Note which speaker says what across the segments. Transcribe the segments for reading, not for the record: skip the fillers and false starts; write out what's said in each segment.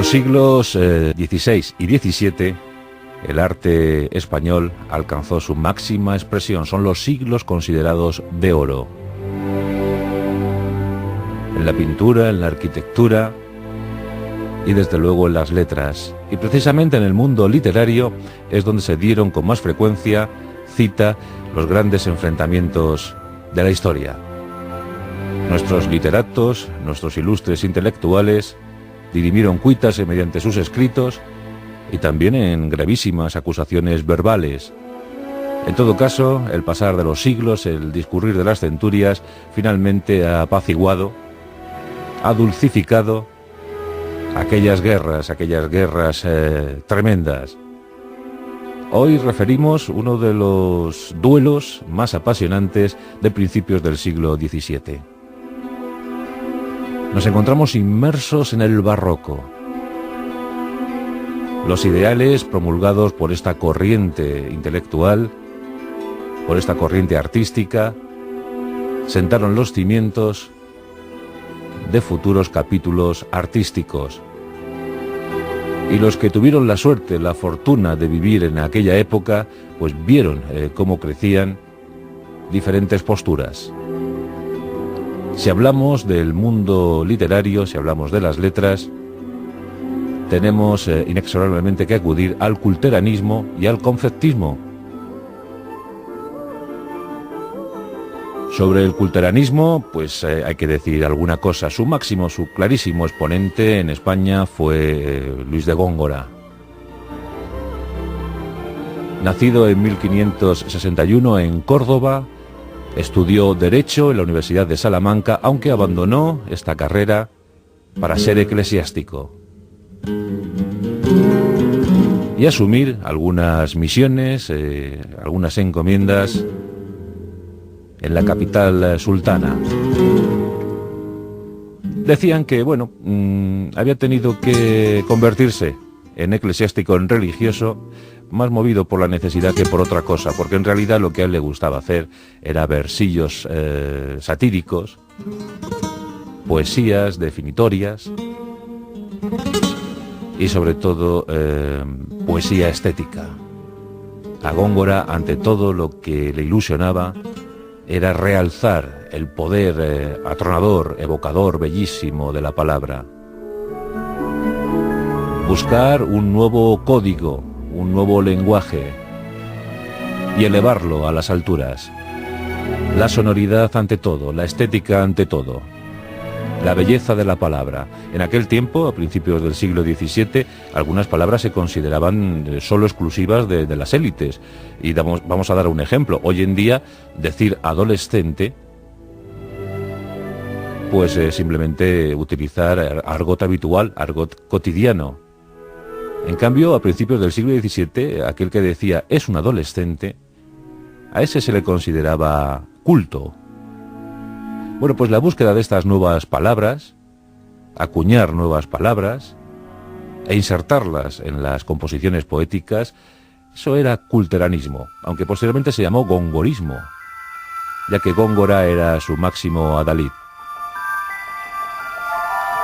Speaker 1: En los siglos XVI y XVII, el arte español alcanzó su máxima expresión. Son los siglos considerados de oro. En la pintura, en la arquitectura y desde luego en las letras. Y precisamente en el mundo literario es donde se dieron con más frecuencia cita los grandes enfrentamientos de la historia. Nuestros literatos, nuestros ilustres intelectuales, dirimieron cuitas mediante sus escritos y también en gravísimas acusaciones verbales. En todo caso, el pasar de los siglos, el discurrir de las centurias, finalmente ha apaciguado, ha dulcificado aquellas guerras tremendas. Hoy referimos uno de los duelos más apasionantes de principios del siglo XVII. Nos encontramos inmersos en el barroco. Los ideales promulgados por esta corriente intelectual, por esta corriente artística, sentaron los cimientos de futuros capítulos artísticos. Y los que tuvieron la suerte, la fortuna de vivir en aquella época, pues vieron cómo crecían diferentes posturas. Si hablamos del mundo literario, si hablamos de las letras, tenemos inexorablemente que acudir al culteranismo y al conceptismo. Sobre el culteranismo, pues hay que decir alguna cosa. Su máximo, su clarísimo exponente en España fue Luis de Góngora. Nacido en 1561 en Córdoba, estudió Derecho en la Universidad de Salamanca, aunque abandonó esta carrera para ser eclesiástico y asumir algunas misiones, algunas encomiendas en la capital sultana. Decían que, había tenido que convertirse en eclesiástico, en religioso, más movido por la necesidad que por otra cosa, porque en realidad lo que a él le gustaba hacer era versillos satíricos, poesías definitorias y sobre todo poesía estética. A Góngora, ante todo, lo que le ilusionaba era realzar el poder atronador, evocador, bellísimo de la palabra. Buscar un nuevo código, un nuevo lenguaje y elevarlo a las alturas. La sonoridad ante todo, la estética ante todo, la belleza de la palabra. En aquel tiempo, a principios del siglo XVII, algunas palabras se consideraban solo exclusivas de las élites. Y vamos a dar un ejemplo. Hoy en día, decir adolescente, pues simplemente utilizar argot habitual, argot cotidiano. En cambio, a principios del siglo XVII, aquel que decía es un adolescente, a ese se le consideraba culto. Bueno, pues la búsqueda de estas nuevas palabras, acuñar nuevas palabras e insertarlas en las composiciones poéticas, eso era culteranismo, aunque posteriormente se llamó gongorismo, ya que Góngora era su máximo adalid.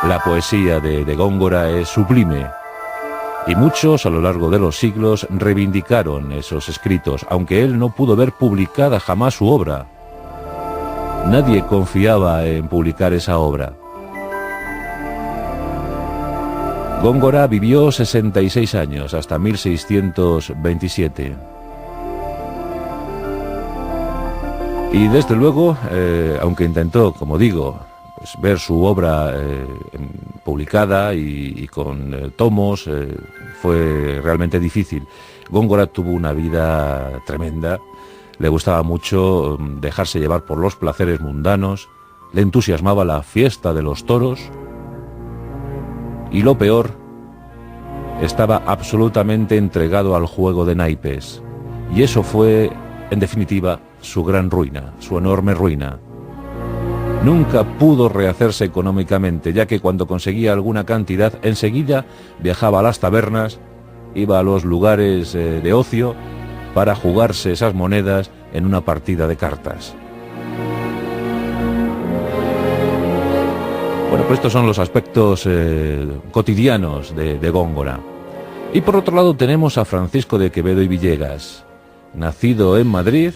Speaker 1: La poesía de Góngora es sublime, y muchos a lo largo de los siglos reivindicaron esos escritos, aunque él no pudo ver publicada jamás su obra. Nadie confiaba en publicar esa obra. Góngora vivió 66 años, hasta 1627. Y desde luego, aunque intentó, como digo, pues ver su obra publicada y con tomos, fue realmente difícil. Góngora tuvo una vida tremenda. Le gustaba mucho dejarse llevar por los placeres mundanos, le entusiasmaba la fiesta de los toros y lo peor, estaba absolutamente entregado al juego de naipes. Y eso fue, en definitiva, su gran ruina, su enorme ruina. Nunca pudo rehacerse económicamente, ya que cuando conseguía alguna cantidad, enseguida viajaba a las tabernas, iba a los lugares de ocio, para jugarse esas monedas en una partida de cartas. Bueno, Pues estos son los aspectos cotidianos de Góngora. Y por otro lado tenemos a Francisco de Quevedo y Villegas, nacido en Madrid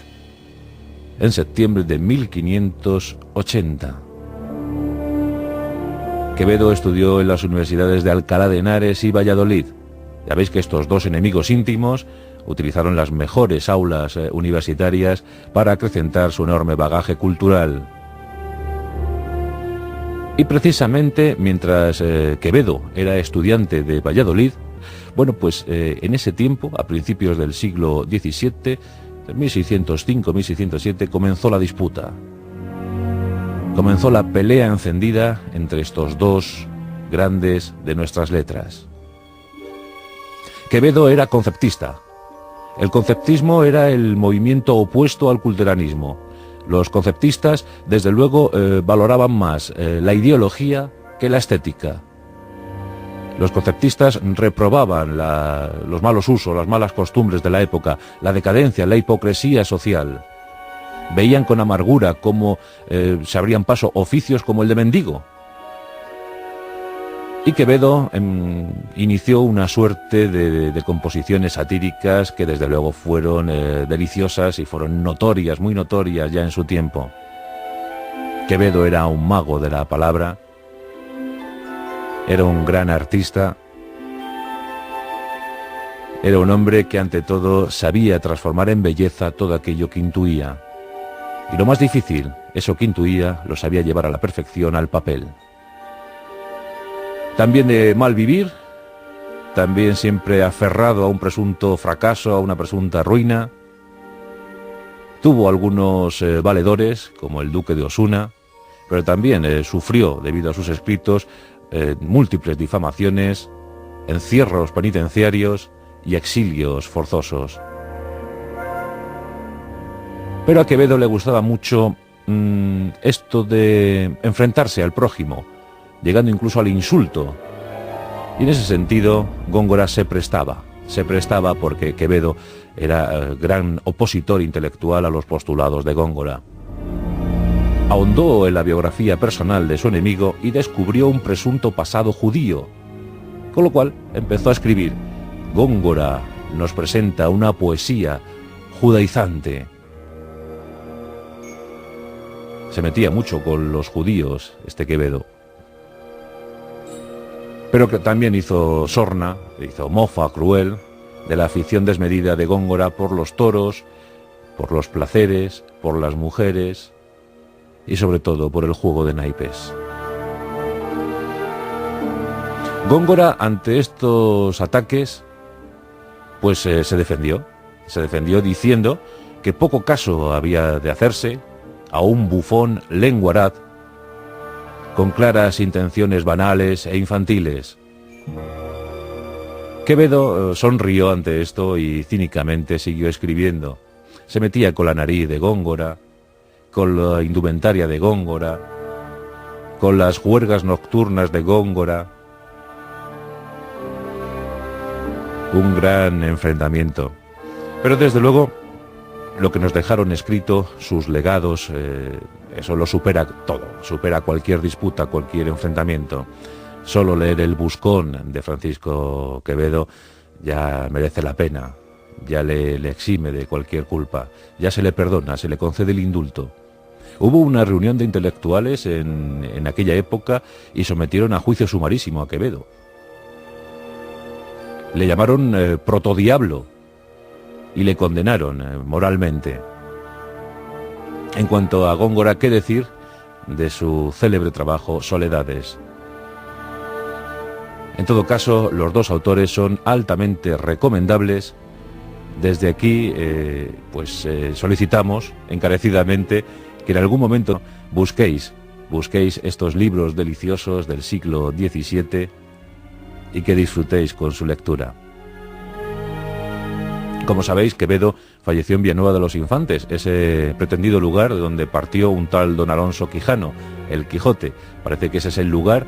Speaker 1: en septiembre de 1580. Quevedo estudió en las universidades de Alcalá de Henares y Valladolid. Ya veis que estos dos enemigos íntimos utilizaron las mejores aulas universitarias para acrecentar su enorme bagaje cultural. Y precisamente mientras Quevedo era estudiante de Valladolid, bueno, pues en ese tiempo, a principios del siglo XVII, 1605-1607, comenzó la disputa. Comenzó la pelea encendida entre estos dos grandes de nuestras letras. Quevedo era conceptista. El conceptismo era el movimiento opuesto al culteranismo. Los conceptistas, desde luego, valoraban más la ideología que la estética. Los conceptistas reprobaban los malos usos, las malas costumbres de la época, la decadencia, la hipocresía social. Veían con amargura cómo se abrían paso oficios como el de mendigo. Y Quevedo inició una suerte de composiciones satíricas que desde luego fueron deliciosas y fueron notorias, muy notorias ya en su tiempo. Quevedo era un mago de la palabra, era un gran artista, era un hombre que ante todo sabía transformar en belleza todo aquello que intuía. Y lo más difícil, eso que intuía, lo sabía llevar a la perfección al papel. También de mal vivir, también siempre aferrado a un presunto fracaso, a una presunta ruina. Tuvo algunos valedores, como el duque de Osuna, pero también sufrió, debido a sus escritos, múltiples difamaciones, encierros penitenciarios y exilios forzosos. Pero a Quevedo le gustaba mucho esto de enfrentarse al prójimo, llegando incluso al insulto. Y en ese sentido, Góngora se prestaba porque Quevedo era gran opositor intelectual a los postulados de Góngora. Ahondó en la biografía personal de su enemigo y descubrió un presunto pasado judío, con lo cual empezó a escribir: Góngora nos presenta una poesía judaizante. Se metía mucho con los judíos, Quevedo. Pero que también hizo sorna, hizo mofa cruel de la afición desmedida de Góngora por los toros, por los placeres, por las mujeres y sobre todo por el juego de naipes. Góngora, ante estos ataques, pues se defendió diciendo que poco caso había de hacerse a un bufón lenguaraz con claras intenciones banales e infantiles. Quevedo sonrió ante esto y cínicamente siguió escribiendo. Se metía con la nariz de Góngora, con la indumentaria de Góngora, con las juergas nocturnas de Góngora. Un gran enfrentamiento. Pero desde luego, lo que nos dejaron escrito, sus legados, eso lo supera todo, supera cualquier disputa, cualquier enfrentamiento. Solo leer El Buscón de Francisco Quevedo ya merece la pena, ya le exime de cualquier culpa, ya se le perdona, se le concede el indulto. Hubo una reunión de intelectuales en aquella época y sometieron a juicio sumarísimo a Quevedo. Le llamaron protodiablo y le condenaron moralmente. En cuanto a Góngora, ¿qué decir de su célebre trabajo Soledades? En todo caso, los dos autores son altamente recomendables. Desde aquí, solicitamos encarecidamente que en algún momento busquéis estos libros deliciosos del siglo XVII y que disfrutéis con su lectura. Como sabéis, Quevedo falleció en Villanueva de los Infantes, ese pretendido lugar de donde partió un tal don Alonso Quijano, el Quijote. Parece que ese es el lugar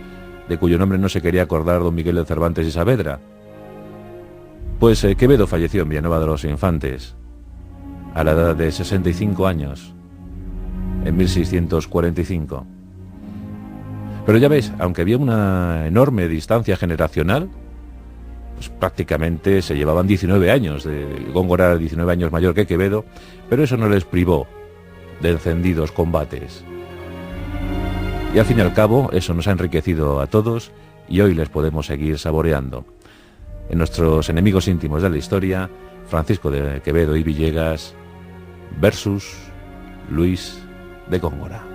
Speaker 1: de cuyo nombre no se quería acordar don Miguel de Cervantes y Saavedra. Pues Quevedo falleció en Villanueva de los Infantes, a la edad de 65 años, en 1645. Pero ya veis, aunque había una enorme distancia generacional, pues prácticamente se llevaban 19 años. Góngora era 19 años mayor que Quevedo, pero eso no les privó de encendidos combates. Y al fin y al cabo, eso nos ha enriquecido a todos y hoy les podemos seguir saboreando. En nuestros enemigos íntimos de la historia, Francisco de Quevedo y Villegas versus Luis de Góngora.